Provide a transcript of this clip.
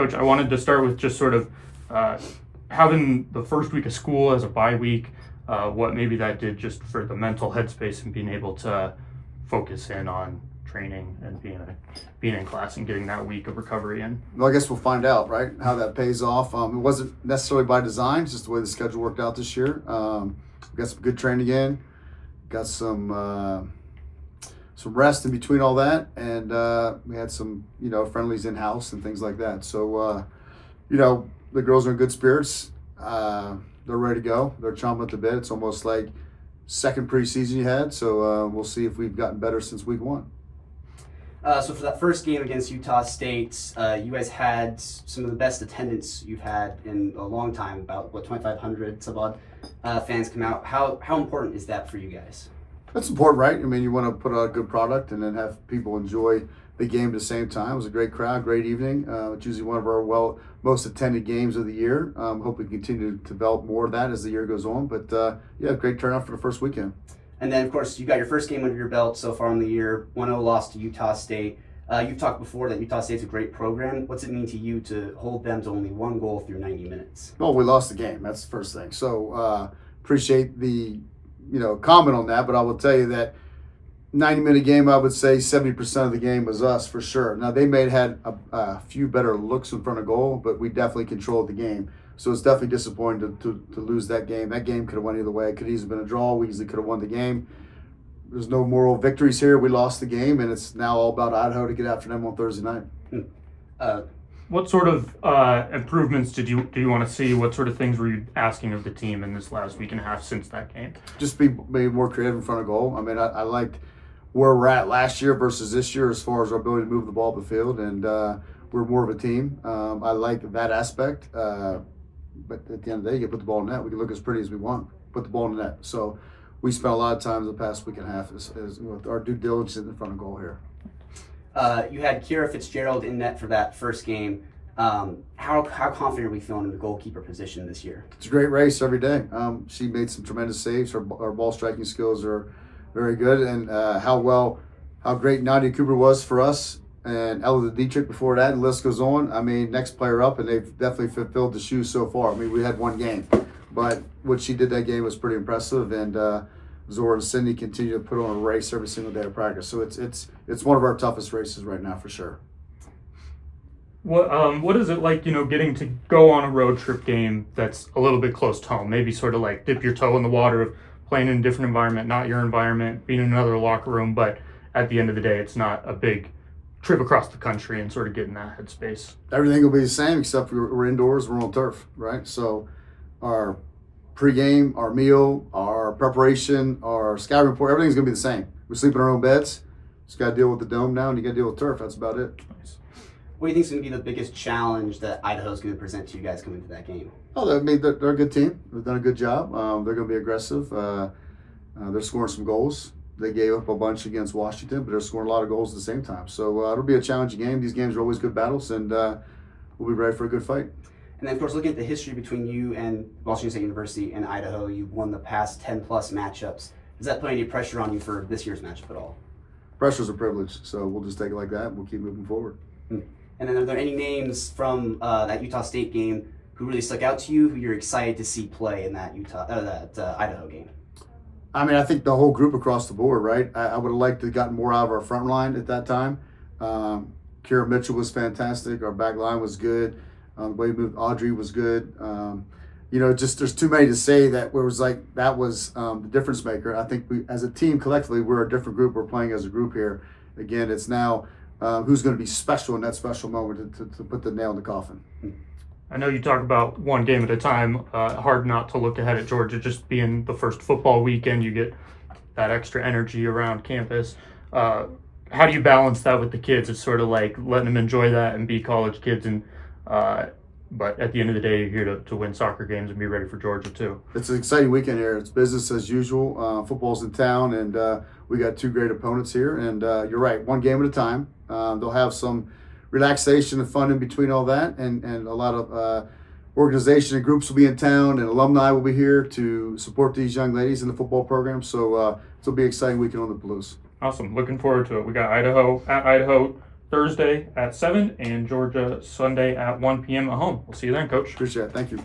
Coach, I wanted to start with just sort of having the first week of school as a bye week, what maybe that did just for the mental headspace and being able to focus in on training and being in class and getting that week of recovery in. Well, I guess we'll find out, right, how that pays off. It wasn't necessarily by design, it's just the way the schedule worked out this year. We got some good training in, got some rest in between all that, and we had some, friendlies in-house and things like that. So, the girls are in good spirits. They're ready to go. They're chomping at the bit. It's almost like second preseason you had, so we'll see if we've gotten better since week one. So for that first game against Utah State, you guys had some of the best attendance you've had in a long time, about 2,500 some odd fans come out. How important is that for you guys? That's important, right? I mean, you want to put out a good product and then have people enjoy the game at the same time. It was a great crowd, great evening. It's usually one of our most attended games of the year. Hope we continue to develop more of that as the year goes on. But great turnout for the first weekend. And then, of course, you got your first game under your belt so far in the year, 1-0 loss to Utah State. You've talked before that Utah State's a great program. What's it mean to you to hold them to only one goal through 90 minutes? Well, we lost the game. That's the first thing. So appreciate the comment on that, but I will tell you that 90-minute game, I would say 70% of the game was us for sure. Now, they may have had a few better looks in front of goal, but we definitely controlled the game. So it's definitely disappointing to lose that game. That game could have went either way. It could have easily been a draw. We easily could have won the game. There's no moral victories here. We lost the game, and it's now all about Idaho to get after them on Thursday night. What sort of improvements do you want to see? What sort of things were you asking of the team in this last week and a half since that game? Just be maybe more creative in front of goal. I mean, I liked where we're at last year versus this year as far as our ability to move the ball up the field, and we're more of a team. I like that aspect. But at the end of the day, you put the ball in the net. We can look as pretty as we want. Put the ball in the net. So we spent a lot of time the past week and a half as with our due diligence in front of goal here. You had Kira Fitzgerald in net for that first game. How confident are we feeling in the goalkeeper position this year? It's a great race every day. She made some tremendous saves. Her ball striking skills are very good. And how great Nadia Cooper was for us. And Ella Dietrich before that, and the list goes on. I mean, next player up, and they've definitely fulfilled the shoes so far. I mean, we had one game, but what she did that game was pretty impressive, and Zora and Cindy continue to put on a race every single day of practice. So it's one of our toughest races right now for sure. What is it like, getting to go on a road trip game that's a little bit close to home? Maybe sort of like dip your toe in the water of playing in a different environment, not your environment, being in another locker room, but at the end of the day, it's not a big trip across the country and sort of get in that headspace. Everything will be the same except we're indoors, we're on turf, right? So our pregame, our meal, our preparation, our scout report, everything's going to be the same. We sleep in our own beds. Just got to deal with the dome now, and you got to deal with turf. That's about it. Nice. What do you think is going to be the biggest challenge that Idaho's going to present to you guys coming to that game? Oh, they're a good team. They've done a good job. They're going to be aggressive. They're scoring some goals. They gave up a bunch against Washington, but they're scoring a lot of goals at the same time. So it'll be a challenging game. These games are always good battles, and we'll be ready for a good fight. And then, of course, looking at the history between you and Washington State University and Idaho, you've won the past 10-plus matchups. Does that put any pressure on you for this year's matchup at all? Pressure's a privilege, so we'll just take it like that, and we'll keep moving forward. And then are there any names from that Utah State game who really stuck out to you, who you're excited to see play in that Idaho game? I mean, I think the whole group across the board, right? I would have liked to have gotten more out of our front line at that time. Kira Mitchell was fantastic. Our back line was good. The way we moved Audrey was good. Just there's too many to say that was the difference maker. I think we, as a team collectively, we're a different group. We're playing as a group here. Again, it's now who's going to be special in that special moment to put the nail in the coffin. I know you talk about one game at a time. Hard not to look ahead at Georgia, just being the first football weekend. You get that extra energy around campus. How do you balance that with the kids? It's sort of like letting them enjoy that and be college kids, but at the end of the day, you're here to win soccer games and be ready for Georgia too. It's an exciting weekend here. It's business as usual. Football's in town, and we got two great opponents here. And you're right, one game at a time. They'll have some relaxation and fun in between all that, and a lot of organization and groups will be in town, and alumni will be here to support these young ladies in the football program. So it'll be an exciting weekend on the Blues. Awesome. Looking forward to it. We got Idaho Thursday at 7 and Georgia Sunday at 1 p.m. at home. We'll see you then, Coach. Appreciate it. Thank you.